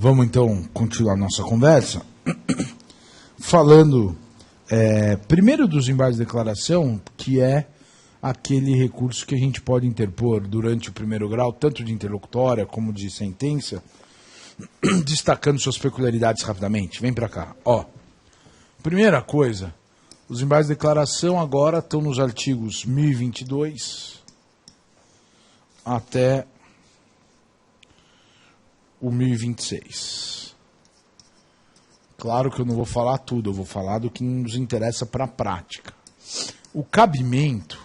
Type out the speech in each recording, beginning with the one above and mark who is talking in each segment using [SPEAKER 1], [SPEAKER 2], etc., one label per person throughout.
[SPEAKER 1] Vamos então continuar nossa conversa falando primeiro dos embargos de declaração, que é aquele recurso que a gente pode interpor durante o primeiro grau, tanto de interlocutória como de sentença, destacando suas peculiaridades rapidamente. Vem para cá. Primeira coisa, os embargos de declaração agora estão nos artigos 1022 até o 1026. Claro que eu não vou falar tudo, eu vou falar do que nos interessa para a prática. O cabimento,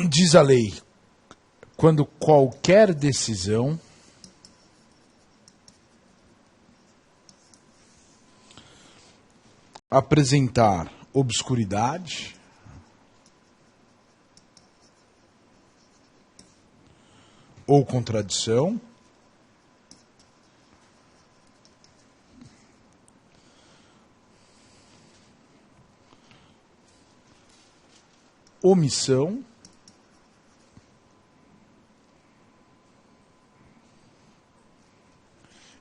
[SPEAKER 1] diz a lei, quando qualquer decisão apresentar obscuridade, ou contradição, omissão,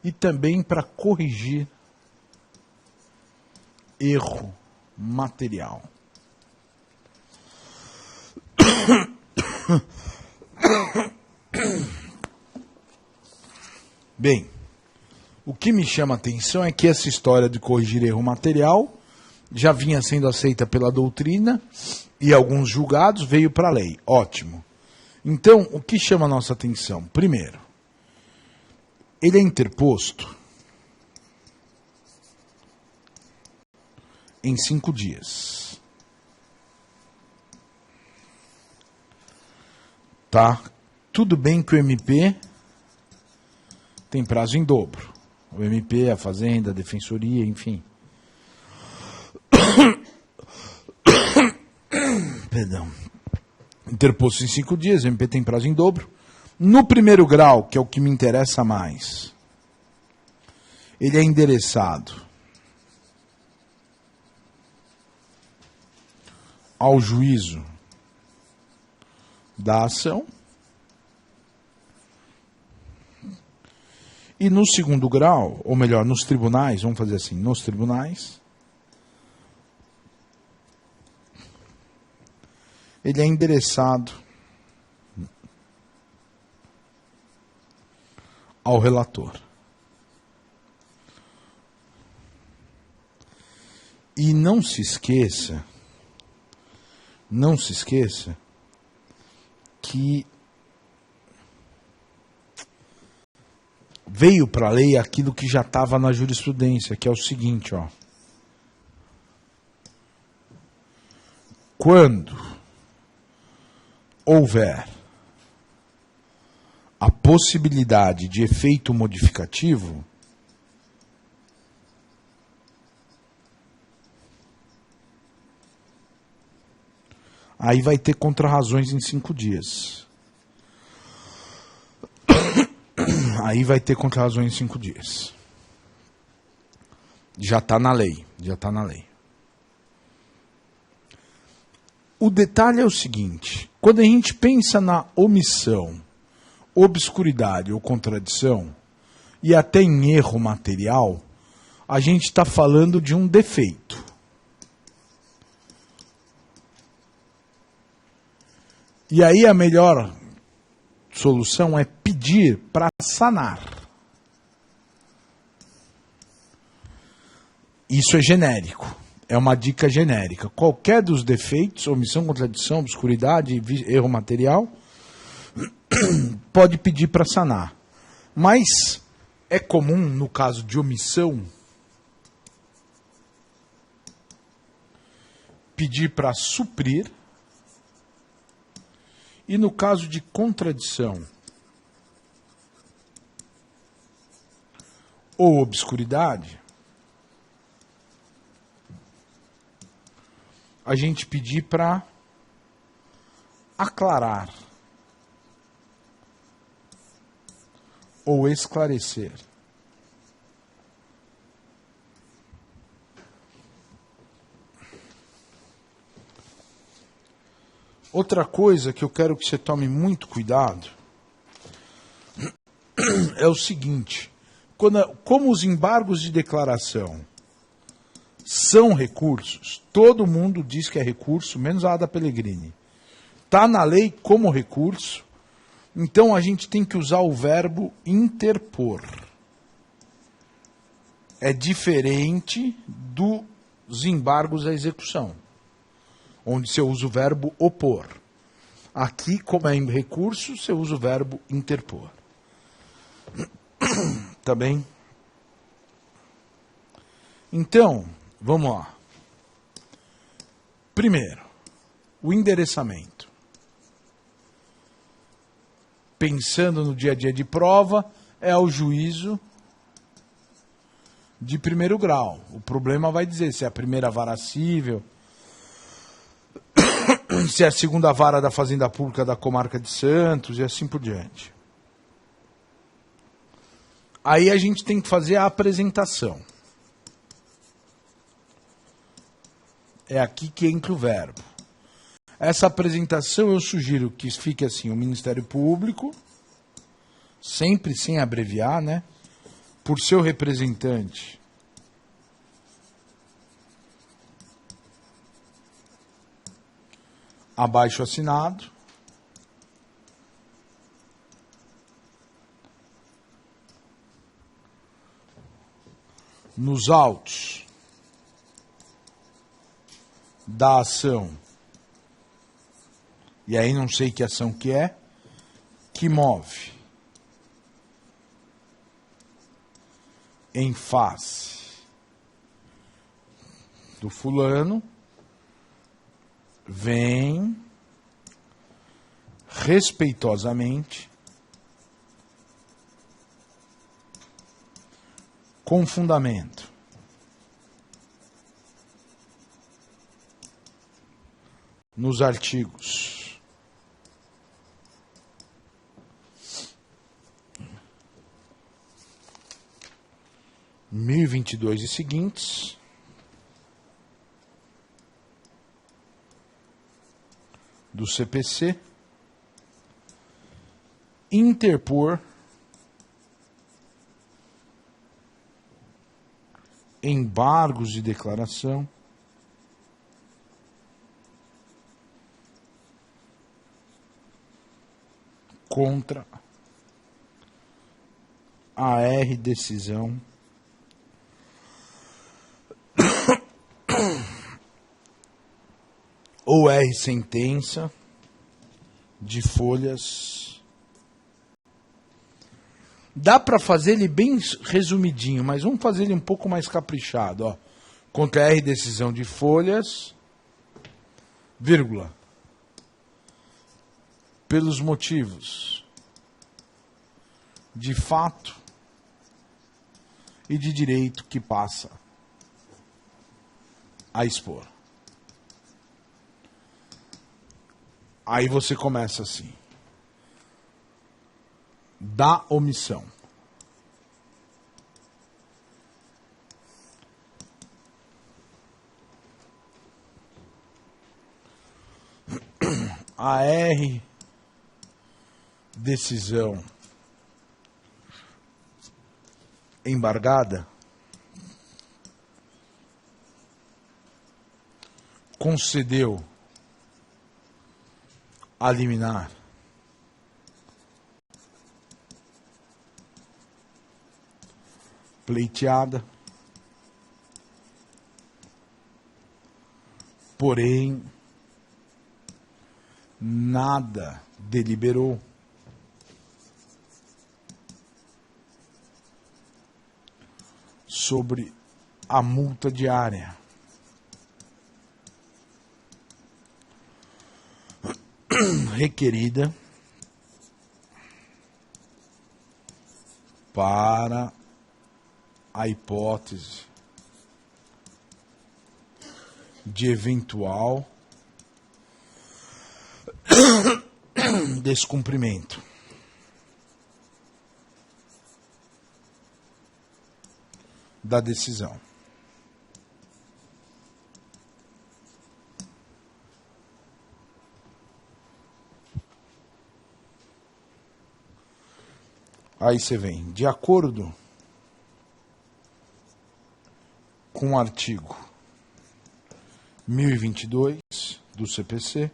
[SPEAKER 1] e também para corrigir erro material. Bem, o que me chama a atenção é que essa história de corrigir erro material já vinha sendo aceita pela doutrina e alguns julgados, veio para a lei. Ótimo. Então, o que chama a nossa atenção? Primeiro, ele é interposto em 5 dias. Tá? Tudo bem que o MP tem prazo em dobro. O MP, a Fazenda, a Defensoria, enfim. Perdão. Interposto em 5 dias, o MP tem prazo em dobro. No primeiro grau, que é o que me interessa mais, ele é endereçado ao juízo da ação. E no segundo grau, ou melhor, nos tribunais, vamos fazer assim, nos tribunais, ele é endereçado ao relator. E não se esqueça que veio para a lei aquilo que já estava na jurisprudência, que é o seguinte, quando houver a possibilidade de efeito modificativo, aí vai ter contrarrazões em 5 dias. Aí vai ter contrarrazões em 5 dias. Já está na lei. O detalhe é o seguinte: quando a gente pensa na omissão, obscuridade ou contradição, e até em erro material, a gente está falando de um defeito. E aí a melhor solução é pedir para sanar. Isso é genérico, é uma dica genérica. Qualquer dos defeitos, omissão, contradição, obscuridade, erro material, pode pedir para sanar. Mas é comum, no caso de omissão, pedir para suprir. E no caso de contradição ou obscuridade, a gente pedir para aclarar ou esclarecer. Outra coisa que eu quero que você tome muito cuidado é o seguinte: como os embargos de declaração são recursos, todo mundo diz que é recurso, menos a Ada Pellegrini. Está na lei como recurso, então a gente tem que usar o verbo interpor. É diferente dos embargos à execução, onde você usa o verbo opor. Aqui, como é em recurso, você usa o verbo interpor. Tá bem? Então, vamos lá. Primeiro, o endereçamento. Pensando no dia a dia de prova, é ao juízo de primeiro grau. O problema vai dizer se é a primeira vara cível, se é a segunda vara da Fazenda Pública da Comarca de Santos e assim por diante. Aí a gente tem que fazer a apresentação. É aqui que entra o verbo. Essa apresentação eu sugiro que fique assim: o Ministério Público, sempre sem abreviar, né? Por seu representante, abaixo assinado, nos autos da ação, e aí não sei que ação que move em face do fulano, vem respeitosamente, com fundamento, nos artigos 1022 e seguintes, do CPC, interpor embargos de declaração contra a R decisão ou R sentença de folhas. Dá para fazer ele bem resumidinho, mas vamos fazer ele um pouco mais caprichado. Ó. Contra a R decisão de folhas, vírgula, pelos motivos de fato e de direito que passa a expor. Aí você começa assim: da omissão. A R decisão embargada concedeu a liminar pleiteada, porém nada deliberou sobre a multa diária requerida para a hipótese de eventual descumprimento. da decisão. Aí você vem, de acordo com o artigo 1022 do CPC,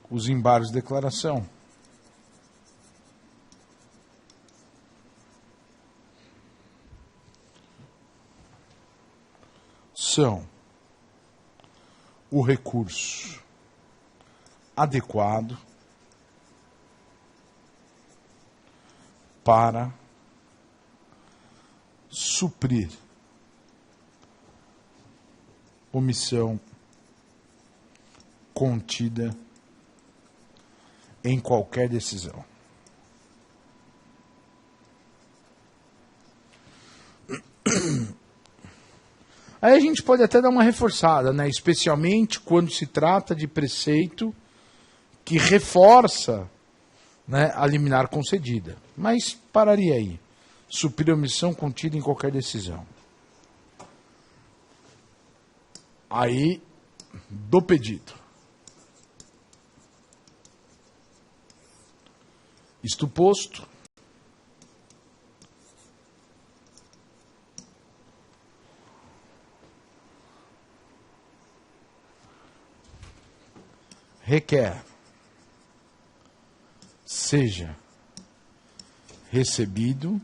[SPEAKER 1] os embargos de declaração são o recurso adequado para suprir omissão contida em qualquer decisão. Aí a gente pode até dar uma reforçada, né? Especialmente quando se trata de preceito que reforça, né, a liminar concedida. Mas pararia aí. Suprir a omissão contida em qualquer decisão. Aí, do pedido. Isto posto, requer seja recebido,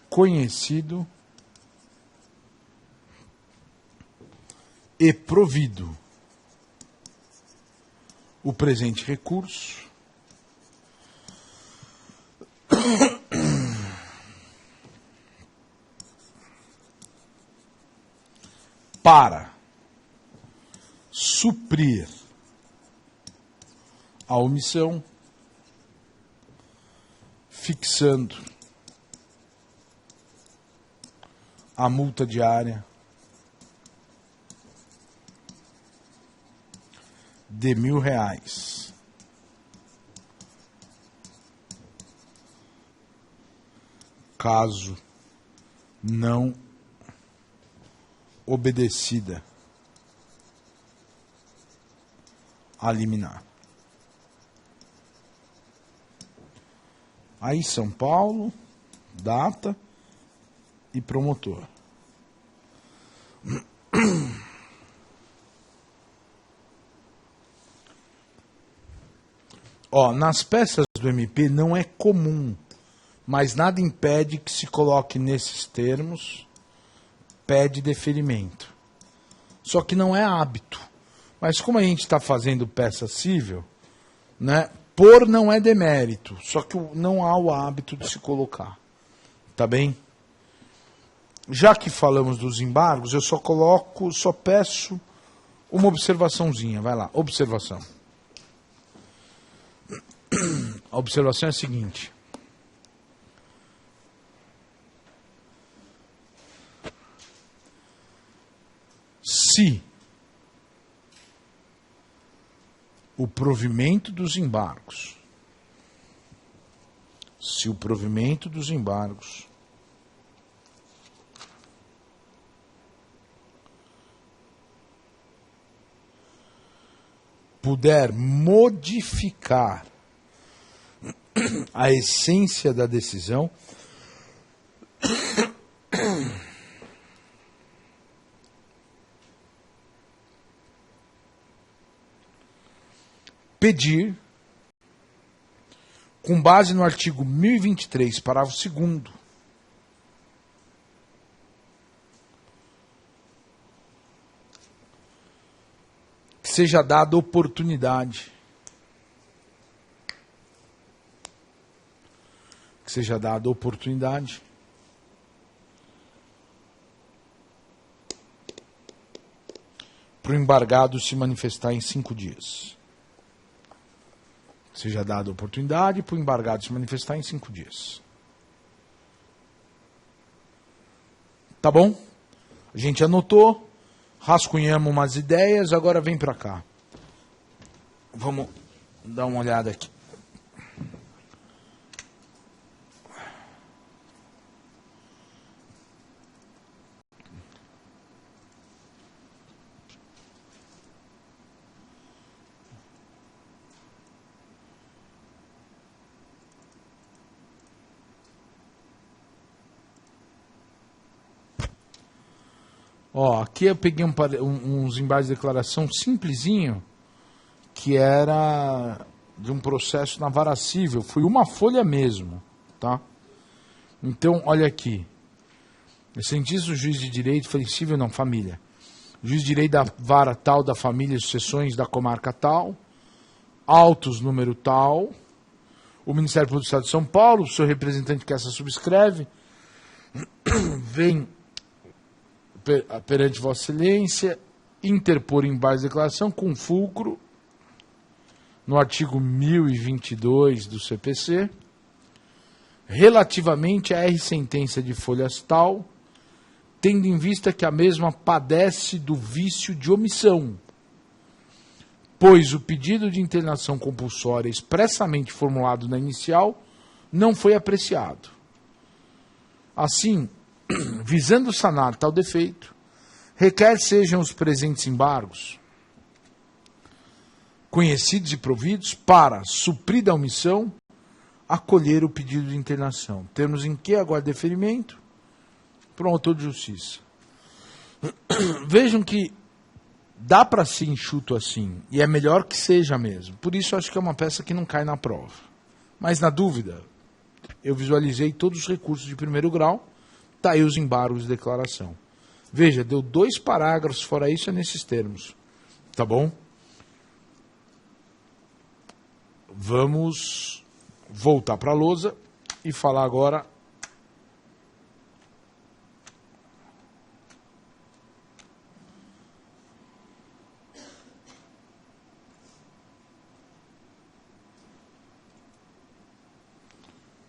[SPEAKER 1] conhecido e provido o presente recurso para suprir a omissão, fixando a multa diária de R$1.000, caso não obedecida a liminar. Aí São Paulo, data e promotor. Ó, nas peças do MP não é comum, mas nada impede que se coloque nesses termos, pede deferimento. Só que não é hábito. Mas como a gente está fazendo peça cível, né, por não é demérito, só que não há o hábito de se colocar. Tá bem? Já que falamos dos embargos, eu só peço uma observaçãozinha. Vai lá, observação. A observação é a seguinte. Se o provimento dos embargos, puder modificar a essência da decisão, pedir, com base no artigo 1023, parágrafo 2º, que seja dada oportunidade, para o embargado se manifestar em 5 dias. Seja dada oportunidade para o embargado se manifestar em 5 dias. Tá bom? A gente anotou, rascunhamos umas ideias, agora vem para cá. Vamos dar uma olhada aqui. Ó, aqui eu peguei uns embargos de declaração simplesinho, que era de um processo na vara civil. Foi uma folha mesmo, tá? Então, olha aqui. Cientista, o juiz de direito, flexível não, família. Juiz de direito da vara tal, da família, sucessões da comarca tal, autos número tal, o Ministério Público do Estado de São Paulo, o seu representante que essa subscreve, vem perante Vossa Excelência, interpor em base de declaração com fulcro, no artigo 1022 do CPC, relativamente à sentença de folhas tal, tendo em vista que a mesma padece do vício de omissão, pois o pedido de internação compulsória expressamente formulado na inicial não foi apreciado. Assim, visando sanar tal defeito, requer sejam os presentes embargos conhecidos e providos para, suprida a omissão, acolher o pedido de internação. Termos em que aguarda deferimento para um autor de justiça. Vejam que dá para ser enxuto assim, e é melhor que seja mesmo. Por isso acho que é uma peça que não cai na prova. Mas na dúvida, eu visualizei todos os recursos de primeiro grau, tá aí os embargos de declaração. Veja, deu 2 parágrafos, fora isso é nesses termos. Tá bom? Vamos voltar para a lousa e falar agora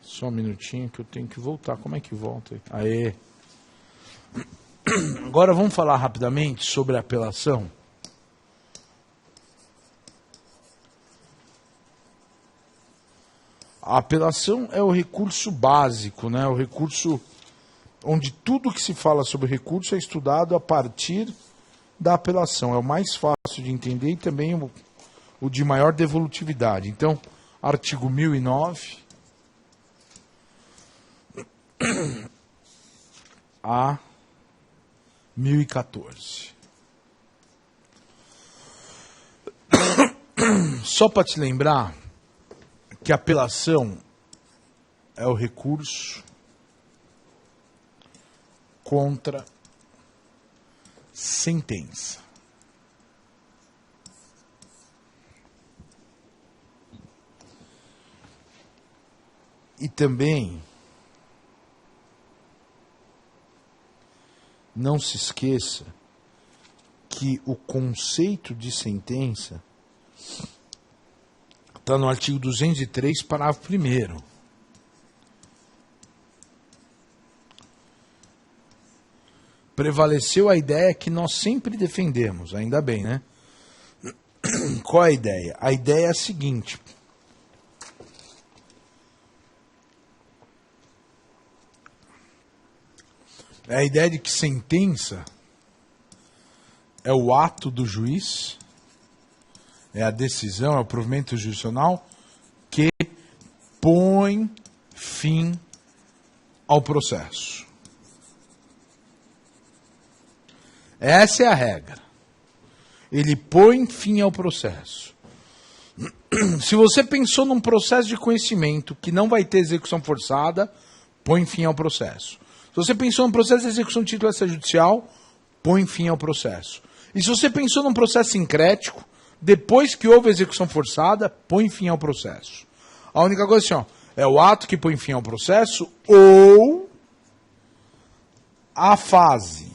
[SPEAKER 1] só um minutinho que eu tenho que voltar. Como é que volta? Aê! Agora vamos falar rapidamente sobre a apelação. A apelação é o recurso básico, né? O recurso onde tudo que se fala sobre recurso é estudado a partir da apelação. É o mais fácil de entender e também o de maior devolutividade. Então, artigo 1009 a 1014. Só para te lembrar que a apelação é o recurso contra sentença. E também não se esqueça que o conceito de sentença está no artigo 203, parágrafo 1º. Prevaleceu a ideia que nós sempre defendemos, ainda bem, né? Qual é a ideia? A ideia é a seguinte: é a ideia de que sentença é o ato do juiz, é a decisão, é o provimento jurisdicional que põe fim ao processo. Essa é a regra. Ele põe fim ao processo. Se você pensou num processo de conhecimento que não vai ter execução forçada, põe fim ao processo. Se você pensou num processo de execução de título extrajudicial, põe fim ao processo. E se você pensou num processo sincrético, depois que houve execução forçada, põe fim ao processo. A única coisa assim, ó, é o ato que põe fim ao processo ou a fase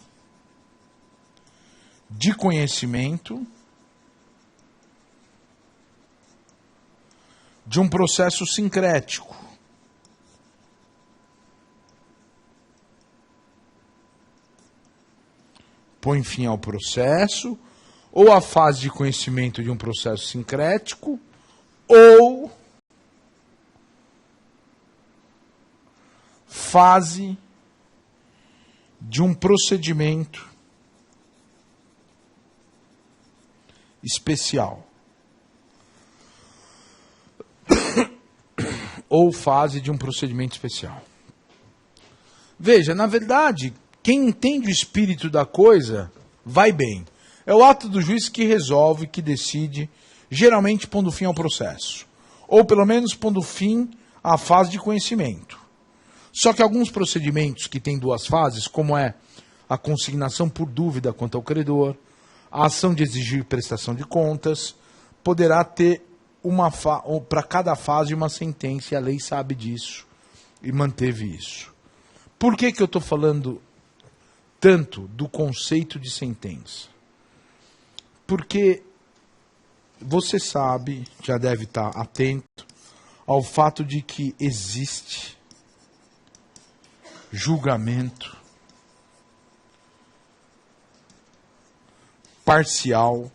[SPEAKER 1] de conhecimento de um processo sincrético. Põe fim ao processo, ou a fase de conhecimento de um processo sincrético, ou fase de um procedimento especial. Ou fase de um procedimento especial. Veja, na verdade, Quem entende o espírito da coisa, vai bem. É o ato do juiz que resolve, que decide, geralmente pondo fim ao processo. Ou pelo menos pondo fim à fase de conhecimento. Só que alguns procedimentos que têm duas fases, como é a consignação por dúvida quanto ao credor, a ação de exigir prestação de contas, poderá ter para cada fase uma sentença, e a lei sabe disso e manteve isso. Por que eu estou falando tanto do conceito de sentença? Porque você sabe, já deve estar atento ao fato de que existe julgamento parcial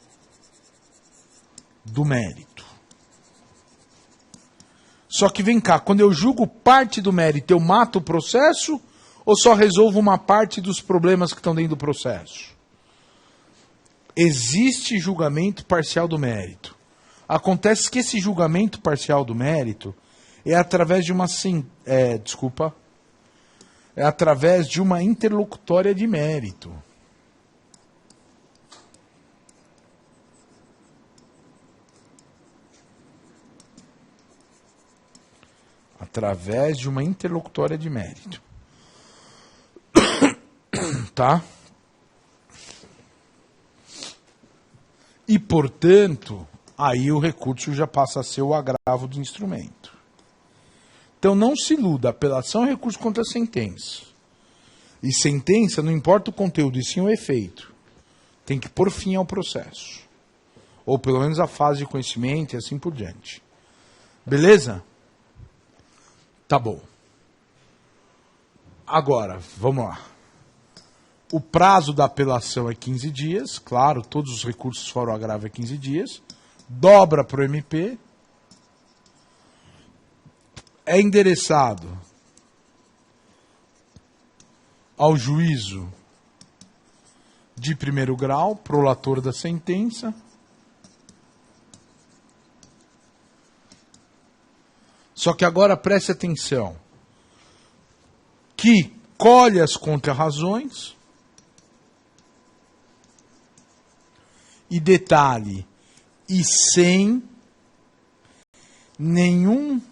[SPEAKER 1] do mérito. Só que vem cá, quando eu julgo parte do mérito, eu mato o processo ou só resolvo uma parte dos problemas que estão dentro do processo? Existe julgamento parcial do mérito. Acontece que esse julgamento parcial do mérito é através de é através de uma interlocutória de mérito. Através de uma interlocutória de mérito. Tá? E, portanto, aí o recurso já passa a ser o agravo do instrumento. Então não se iluda, apelação é recurso contra a sentença. E sentença não importa o conteúdo, e sim o efeito. Tem que pôr fim ao processo. Ou pelo menos a fase de conhecimento e assim por diante. Beleza? Tá bom. Agora, vamos lá. O prazo da apelação é 15 dias. Claro, todos os recursos fora o agravo é 15 dias. Dobra para o MP. É endereçado ao juízo de primeiro grau, prolator da sentença. Só que agora preste atenção, que colhe as contrarrazões e detalhe, e sem nenhuma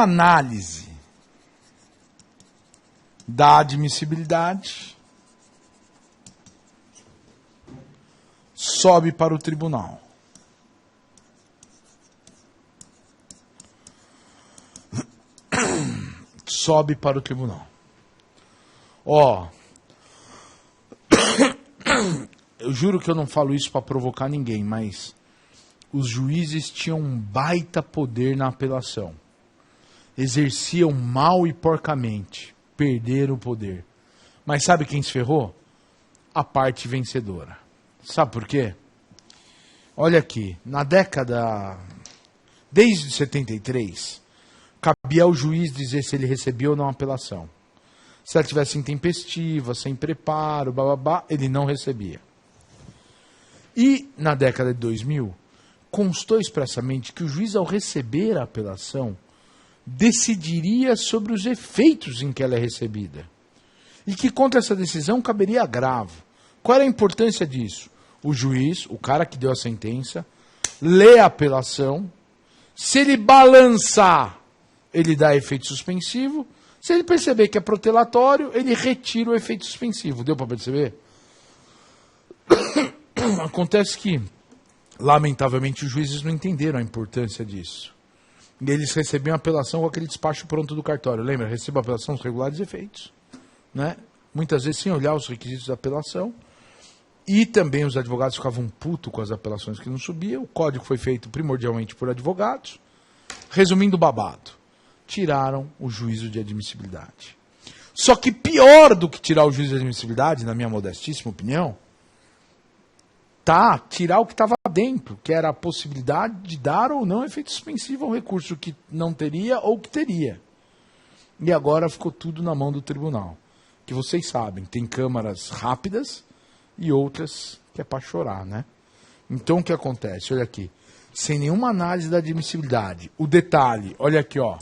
[SPEAKER 1] análise da admissibilidade, sobe para o tribunal. Sobe para o tribunal. Ó, eu juro que eu não falo isso para provocar ninguém, mas os juízes tinham um baita poder na apelação. Exerciam mal e porcamente. Perderam o poder. Mas sabe quem se ferrou? A parte vencedora. Sabe por quê? Olha aqui, na década... Desde 73, cabia ao juiz dizer se ele recebia ou não a apelação. Se ela tivesse intempestiva, sem preparo, bababá, ele não recebia. E, na década de 2000, constou expressamente que o juiz, ao receber a apelação, decidiria sobre os efeitos em que ela é recebida. E que contra essa decisão caberia agravo. Qual era a importância disso? O juiz, o cara que deu a sentença, lê a apelação, se ele balançar, ele dá efeito suspensivo, se ele perceber que é protelatório, ele retira o efeito suspensivo. Deu para perceber? Acontece que, lamentavelmente, os juízes não entenderam a importância disso. E eles recebiam a apelação com aquele despacho pronto do cartório. Lembra? Receba a apelação, os regulares efeitos. Né? Muitas vezes sem olhar os requisitos da apelação. E também os advogados ficavam putos com as apelações que não subiam. O código foi feito primordialmente por advogados. Resumindo o babado. Tiraram o juízo de admissibilidade. Só que pior do que tirar o juízo de admissibilidade, na minha modestíssima opinião, tirar o que estava dentro, que era a possibilidade de dar ou não efeito suspensivo ao recurso que não teria ou que teria. E agora ficou tudo na mão do tribunal. Que vocês sabem, tem câmaras rápidas e outras que é para chorar, né? Então o que acontece? Olha aqui. Sem nenhuma análise da admissibilidade. O detalhe, olha aqui, ó.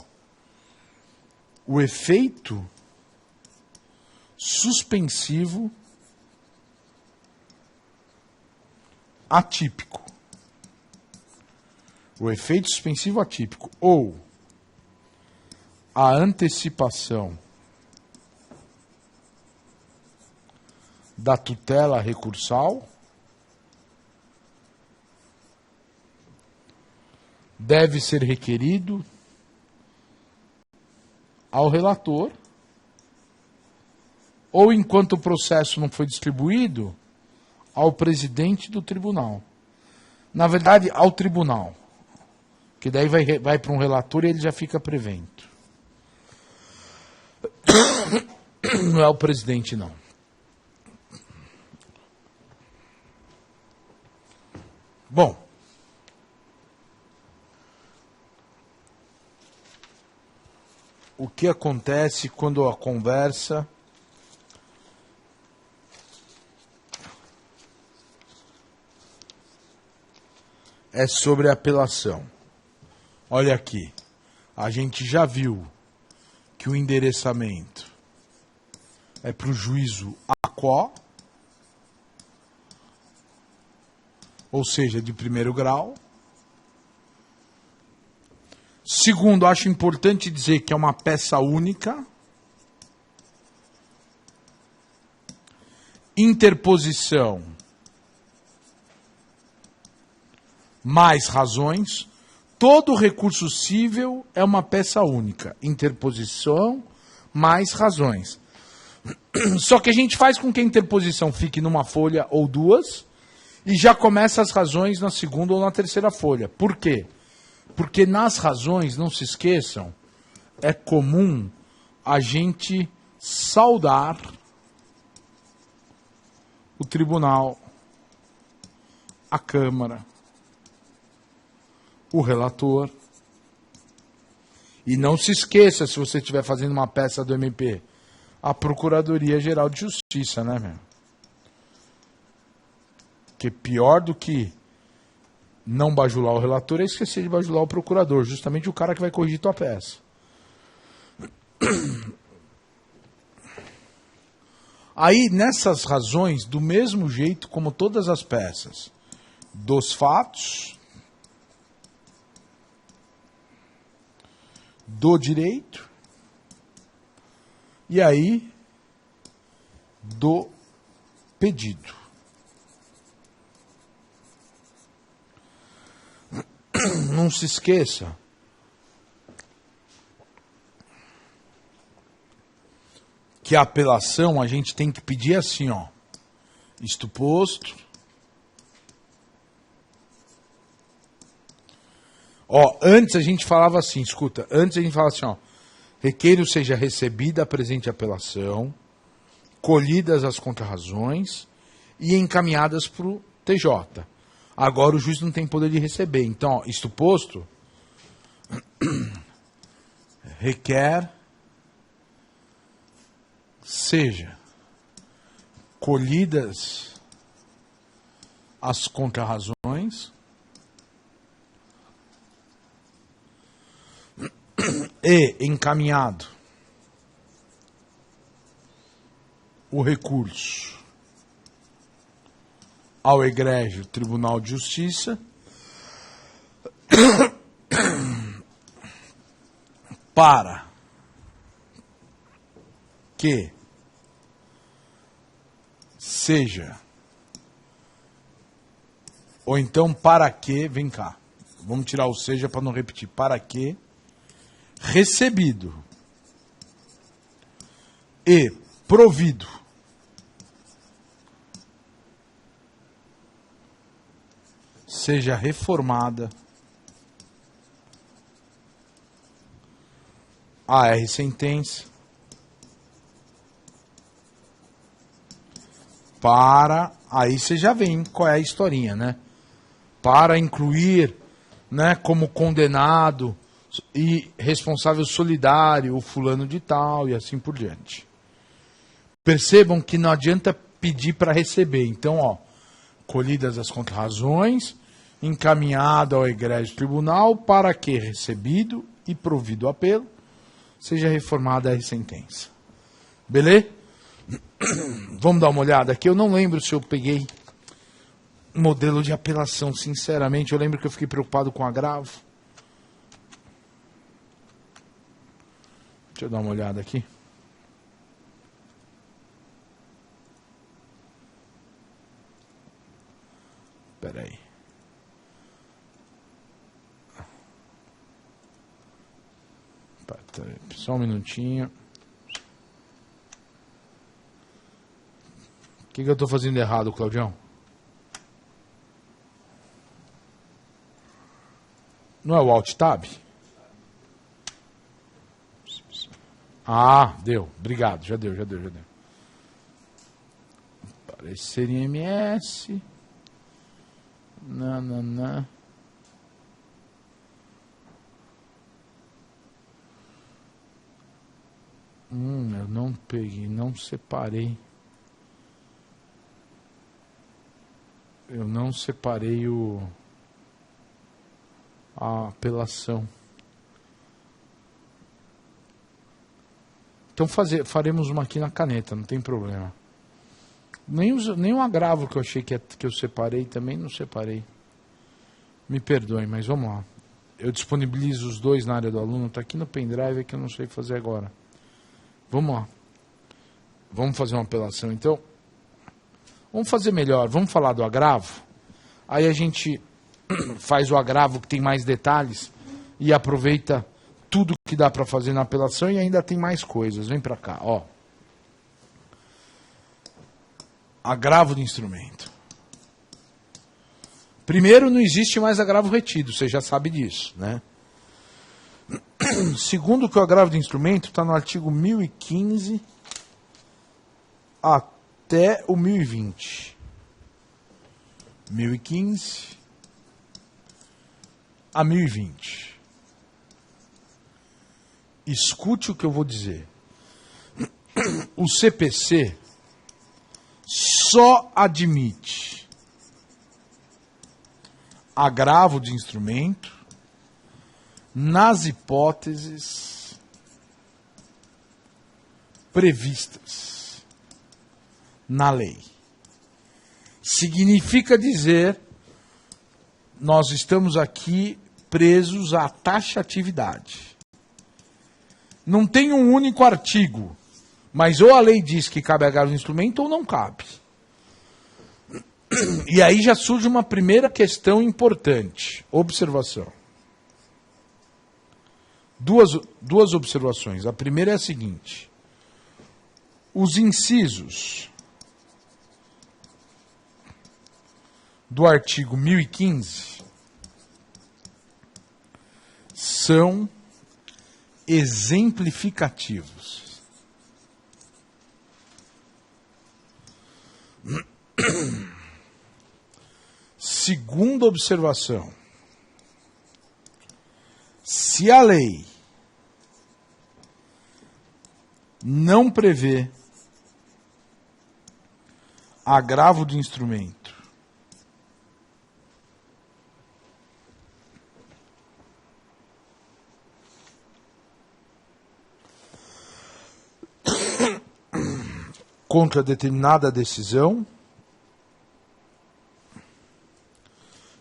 [SPEAKER 1] O efeito suspensivo atípico. O efeito suspensivo atípico ou a antecipação da tutela recursal deve ser requerido ao relator ou, enquanto o processo não foi distribuído, ao presidente do tribunal. Na verdade, ao tribunal, que daí vai para um relator e ele já fica prevento. Não é o presidente, não. Bom, o que acontece quando a conversa é sobre a apelação? Olha aqui, a gente já viu que o endereçamento é para o juízo AQUO, ou seja, de primeiro grau. Segundo, acho importante dizer que é uma peça única. Interposição mais razões. Todo recurso cível é uma peça única. Interposição mais razões. Só que a gente faz com que a interposição fique numa folha ou duas e já começa as razões na segunda ou na terceira folha. Por quê? Porque nas razões, não se esqueçam, é comum a gente saudar o tribunal, a Câmara, o relator. E não se esqueça, se você estiver fazendo uma peça do MP, a Procuradoria-Geral de Justiça, né, meu? Que pior do que não bajular o relator é esquecer de bajular o procurador, justamente o cara que vai corrigir tua peça. Aí, nessas razões, do mesmo jeito como todas as peças dos fatos, do direito, e aí do pedido. Não se esqueça que a apelação a gente tem que pedir assim, ó. Isto posto. Ó, antes a gente falava assim, escuta, antes a gente falava assim, ó. Requeiro seja recebida a presente apelação, colhidas as contrarrazões e encaminhadas para o TJ. Agora o juiz não tem poder de receber. Então, ó, isto posto, requer seja colhidas as contrarrazões e encaminhado o recurso ao egrégio Tribunal de Justiça para que seja, ou então para que, vem cá, vamos tirar o seja para não repetir, para que recebido e provido seja reformada a R-sentença para, aí você já vem qual é a historinha, né? Para incluir, né, como condenado e responsável solidário o fulano de tal e assim por diante. Percebam que não adianta pedir para receber. Então, ó, colhidas as contrarrazões, encaminhado ao egrégio tribunal para que, recebido e provido o apelo, seja reformada a sentença. Beleza? Vamos dar uma olhada aqui. Eu não lembro se eu peguei modelo de apelação, sinceramente. Eu lembro que eu fiquei preocupado com agravo. Deixa eu dar uma olhada aqui. Espera aí. Só um minutinho. O que eu estou fazendo errado, Claudião? Não é o Alt Tab? Ah, deu. Obrigado. Já deu. Aparecer em MS. Não. Eu não peguei, não separei. Eu não separei a apelação. Então faremos uma aqui na caneta, não tem problema. Nem o agravo que eu achei que eu separei, também não separei. Me perdoem, mas vamos lá. Eu disponibilizo os dois na área do aluno, está aqui no pendrive que eu não sei fazer agora. Vamos lá. Vamos fazer uma apelação, então. Vamos fazer melhor, vamos falar do agravo. Aí a gente faz o agravo que tem mais detalhes e aproveita tudo que dá para fazer na apelação e ainda tem mais coisas. Vem para cá, ó. Agravo do instrumento. Primeiro, não existe mais agravo retido, você já sabe disso, né? Segundo, que o agravo do instrumento está no artigo 1015 até o 1020. 1015 a 1020. Escute o que eu vou dizer. O CPC só admite agravo de instrumento nas hipóteses previstas na lei. Significa dizer, nós estamos aqui presos à taxatividade. Não tem um único artigo, mas ou a lei diz que cabe agravo de instrumento ou não cabe. E aí já surge uma primeira questão importante. Observação. Duas observações. A primeira é a seguinte. Os incisos do artigo 1015 são exemplificativos. Segunda observação. Se a lei não prevê agravo de instrumento contra determinada decisão,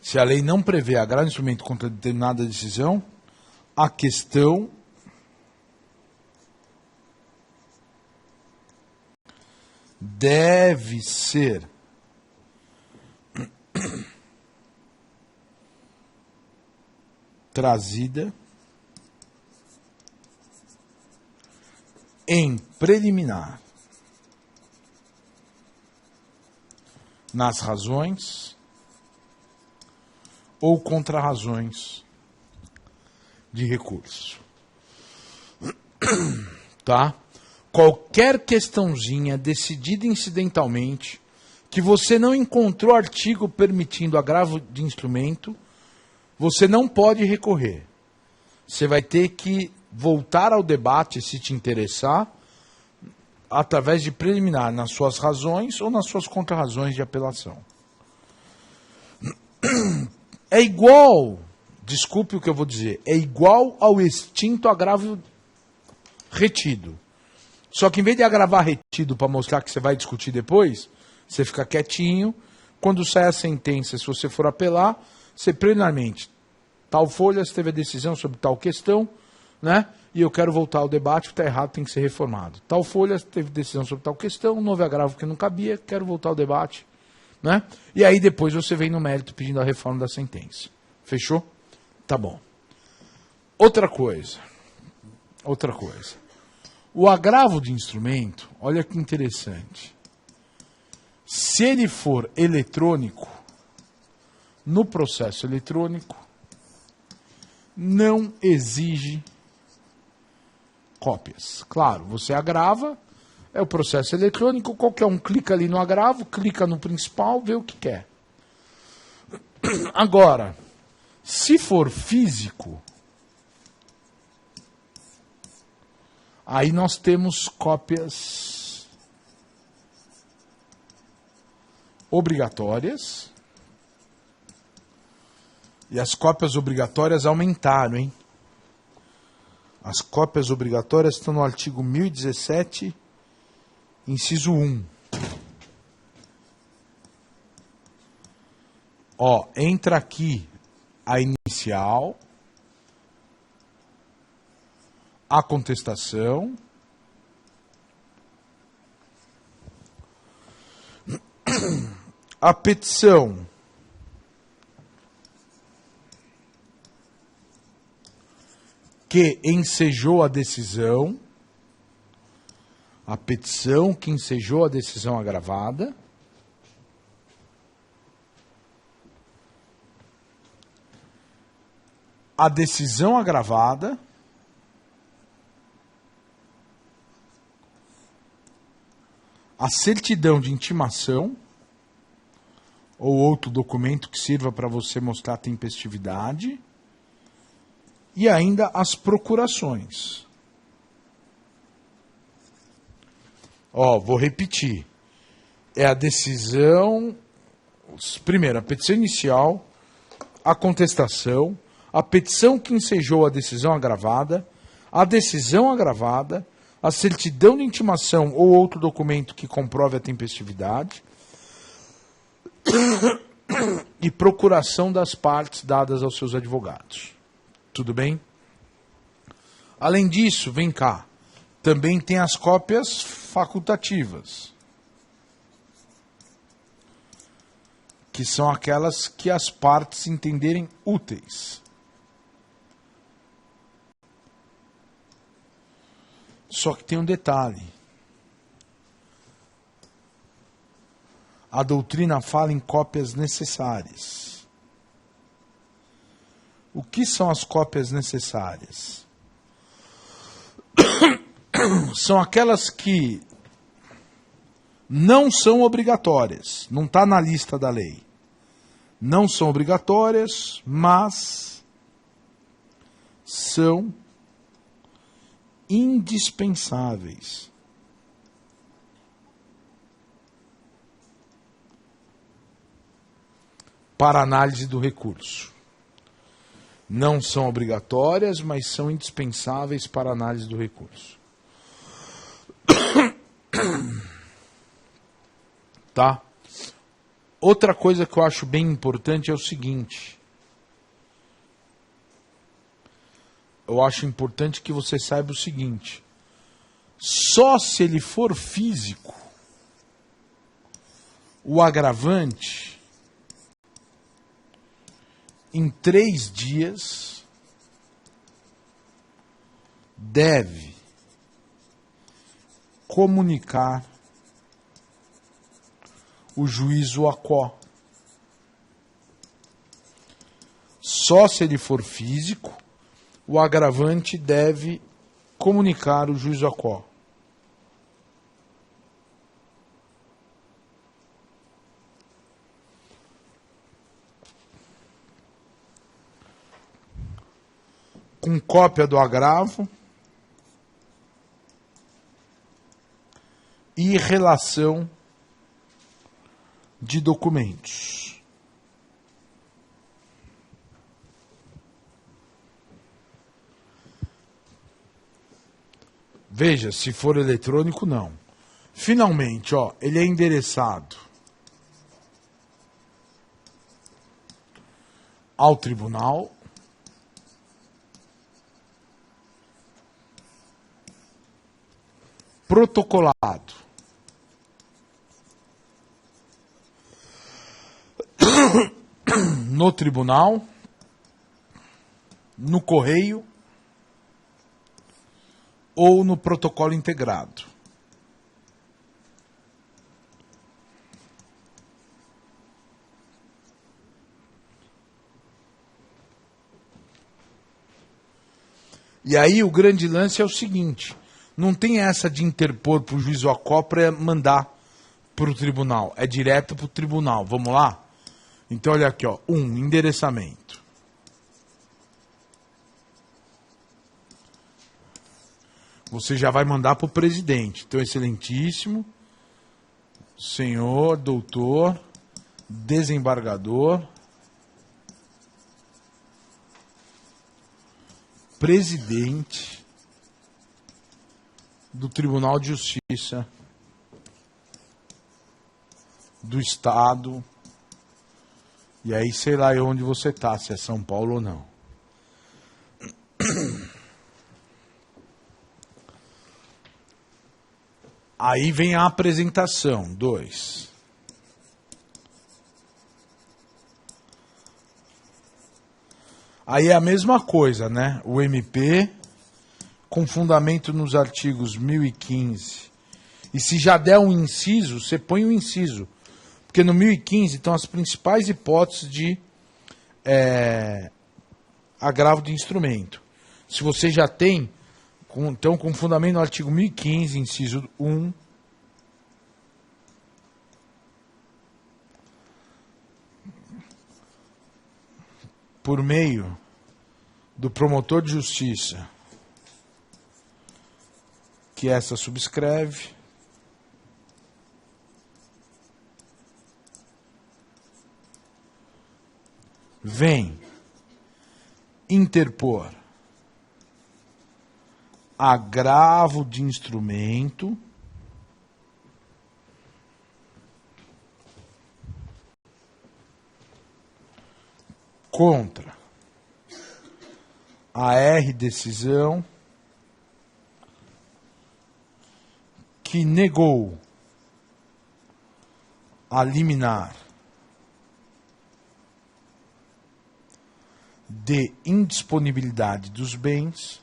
[SPEAKER 1] se a lei não prevê agravo de instrumento contra determinada decisão, a questão deve ser trazida em preliminar nas razões ou contra-razões de recurso. Tá? Qualquer questãozinha decidida incidentalmente, que você não encontrou artigo permitindo agravo de instrumento, você não pode recorrer. Você vai ter que voltar ao debate, se te interessar, através de preliminar nas suas razões ou nas suas contra-razões de apelação. É igual, desculpe o que eu vou dizer, é igual ao extinto agravo retido. Só que em vez de agravar retido para mostrar que você vai discutir depois, você fica quietinho. Quando sai a sentença, se você for apelar, você preliminarmente, tal folha, você teve a decisão sobre tal questão, né? E eu quero voltar ao debate, está errado, tem que ser reformado. Tal folha teve decisão sobre tal questão, não houve agravo que não cabia, quero voltar ao debate, né? E aí depois você vem no mérito pedindo a reforma da sentença. Fechou? Tá bom. Outra coisa. O agravo de instrumento, olha que interessante. Se ele for eletrônico, no processo eletrônico, não exige cópias. Claro, você agrava, é o processo eletrônico, qualquer um clica ali no agravo, clica no principal, vê o que quer. Agora, se for físico, aí nós temos cópias obrigatórias. E as cópias obrigatórias aumentaram, hein? As cópias obrigatórias estão no artigo 1017, inciso 1. Ó, entra aqui a inicial, a contestação, a petição que ensejou a decisão, a petição que ensejou a decisão agravada, a decisão agravada, a certidão de intimação ou outro documento que sirva para você mostrar a tempestividade, e ainda as procurações. Ó, vou repetir. É a decisão, primeiro, a petição inicial, a contestação, a petição que ensejou a decisão agravada, a decisão agravada, a certidão de intimação ou outro documento que comprove a tempestividade e procuração das partes dadas aos seus advogados. Tudo bem? Além disso, vem cá, também tem as cópias facultativas, que são aquelas que as partes entenderem úteis. Só que tem um detalhe. A doutrina fala em cópias necessárias. O que são as cópias necessárias? São aquelas que não são obrigatórias, não está na lista da lei. Não são obrigatórias, mas são indispensáveis. Para análise do recurso. Não são obrigatórias, mas são indispensáveis para análise do recurso. Tá? Outra coisa que eu acho bem importante é o seguinte. Eu acho importante que você saiba o seguinte. Só se ele for físico, o agravante, em 3 dias, deve comunicar o juízo aquó. Só se ele for físico, o agravante deve comunicar o juízo aquó. Com cópia do agravo e relação de documentos. Veja, se for eletrônico, não. Finalmente, ó, ele é endereçado ao tribunal, protocolado no tribunal, no correio ou no protocolo integrado. E aí o grande lance é o seguinte, não tem essa de interpor para o juiz ou a cópia mandar para o tribunal, é direto para o tribunal. Vamos lá? Então olha aqui, ó, endereçamento. Você já vai mandar para o presidente. Então, excelentíssimo, senhor, doutor, desembargador, presidente do Tribunal de Justiça do Estado. E aí, sei lá onde você tá, se é São Paulo ou não. Aí vem a apresentação, 2. Aí é a mesma coisa, né? O MP, com fundamento nos artigos 1015. E se já der um inciso, você põe o inciso. Porque no 1015 estão as principais hipóteses de agravo de instrumento. Se você já tem, então com fundamento no artigo 1015, inciso 1, por meio do promotor de justiça, que essa subscreve, vem interpor agravo de instrumento contra a R decisão que negou a liminar de indisponibilidade dos bens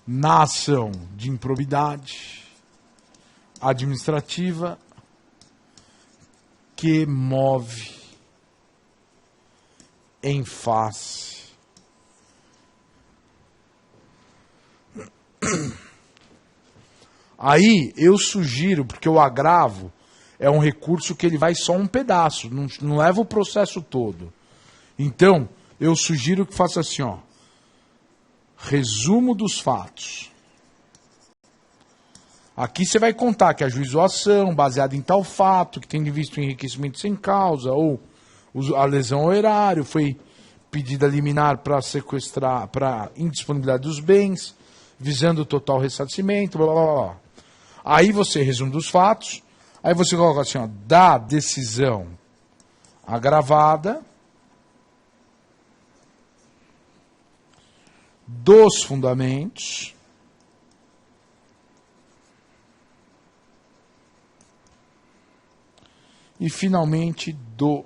[SPEAKER 1] na ação de improbidade administrativa que move em face aí eu sugiro, porque o agravo é um recurso que ele vai só um pedaço, não leva o processo todo. Então, eu sugiro que faça assim, ó. Resumo dos fatos. Aqui você vai contar que ajuizou a ação baseada em tal fato, que tem visto enriquecimento sem causa, ou a lesão ao erário, foi pedida liminar para sequestrar, para indisponibilidade dos bens, visando o total ressarcimento, blá blá blá. Aí você resume dos fatos. Aí você coloca assim, ó, da decisão agravada, dos fundamentos, e finalmente do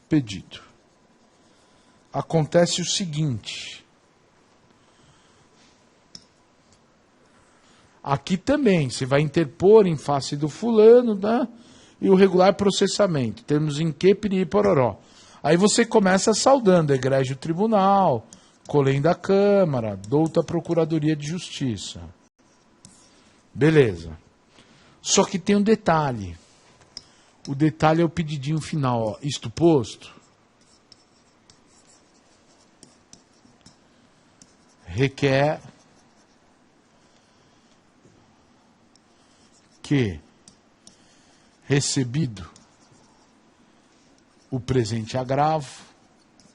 [SPEAKER 1] pedido. Acontece o seguinte. Aqui também, você vai interpor em face do fulano, né? E o regular processamento. Temos em que, piriri, pororó. Aí você começa saudando egrégio tribunal, colém da Câmara, douta Procuradoria de Justiça. Beleza. Só que tem um detalhe. O detalhe é o pedidinho final, ó. Isto posto, requer que, recebido o presente agravo,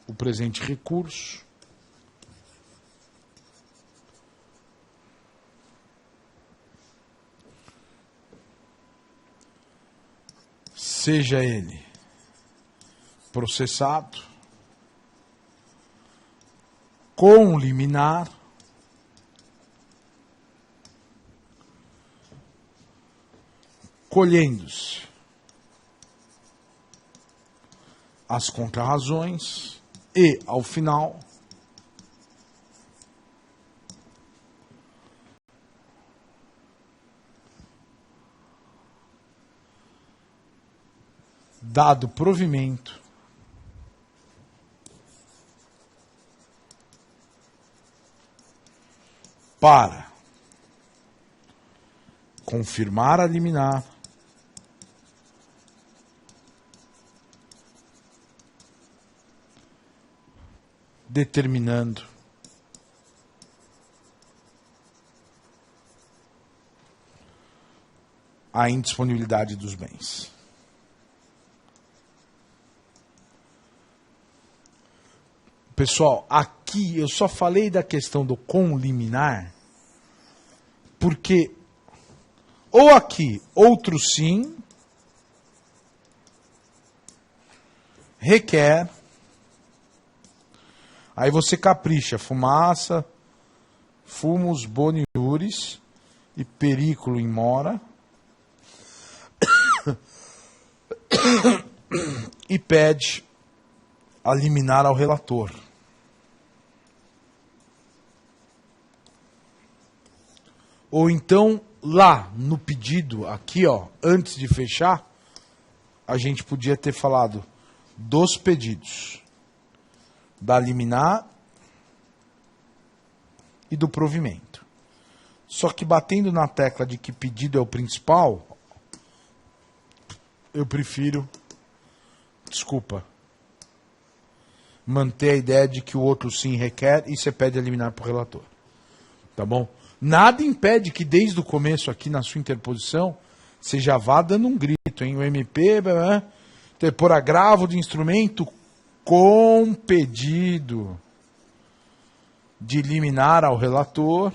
[SPEAKER 1] o presente recurso. Seja ele processado, com liminar, colhendo-se as contrarrazões e, ao final, dado provimento para confirmar a liminar, determinando a indisponibilidade dos bens. Pessoal, aqui eu só falei da questão do conliminar, porque ou aqui, outro sim, requer, aí você capricha, fumaça, fumus boni iuris e periculo in mora, e pede a liminar ao relator. Ou então, lá no pedido, aqui, ó, antes de fechar, a gente podia ter falado dos pedidos, da liminar e do provimento. Só que batendo na tecla de que pedido é o principal, eu prefiro, manter a ideia de que o outro sim requer e você pede a liminar para o relator. Tá bom? Nada impede que desde o começo aqui na sua interposição você já vá dando um grito, hein? O MP, por agravo de instrumento com pedido de liminar ao relator,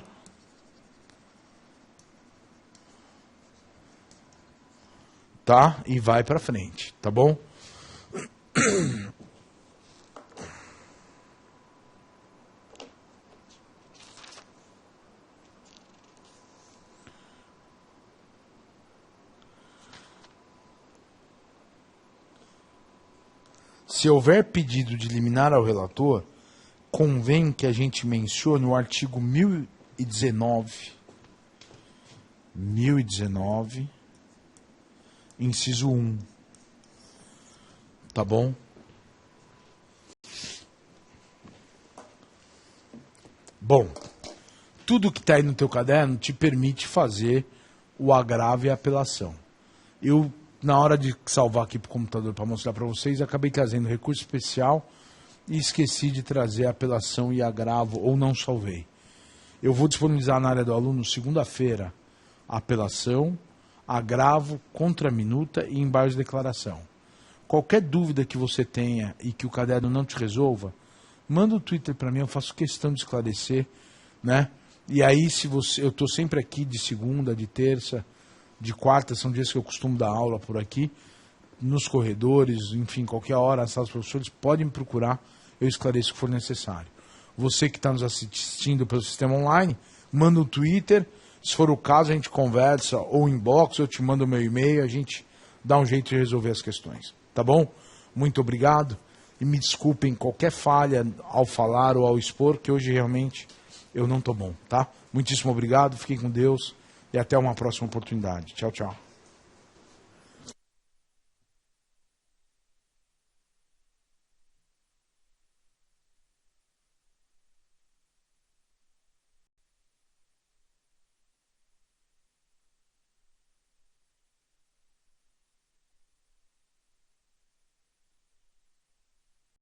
[SPEAKER 1] tá? E vai para frente, tá bom? Se houver pedido de liminar ao relator, convém que a gente mencione o artigo 1019, inciso 1. Tá bom? Bom, tudo que está aí no teu caderno te permite fazer o agravo e a apelação. Eu, na hora de salvar aqui para o computador para mostrar para vocês, acabei trazendo recurso especial e esqueci de trazer a apelação e agravo, ou não salvei. Eu vou disponibilizar na área do aluno segunda-feira a apelação, agravo, contraminuta e embargos de declaração. Qualquer dúvida que você tenha e que o caderno não te resolva, manda um Twitter para mim, eu faço questão de esclarecer, né? E aí, se você, eu estou sempre aqui de segunda, de terça, de quarta, são dias que eu costumo dar aula por aqui, nos corredores, enfim, qualquer hora, as salas dos professores podem me procurar, eu esclareço o que for necessário. Você que está nos assistindo pelo sistema online, manda um Twitter, se for o caso a gente conversa, ou inbox, eu te mando o meu e-mail, a gente dá um jeito de resolver as questões, tá bom? Muito obrigado e me desculpem qualquer falha ao falar ou ao expor, que hoje realmente eu não estou bom, tá? Muitíssimo obrigado, fiquem com Deus e até uma próxima oportunidade. Tchau, tchau.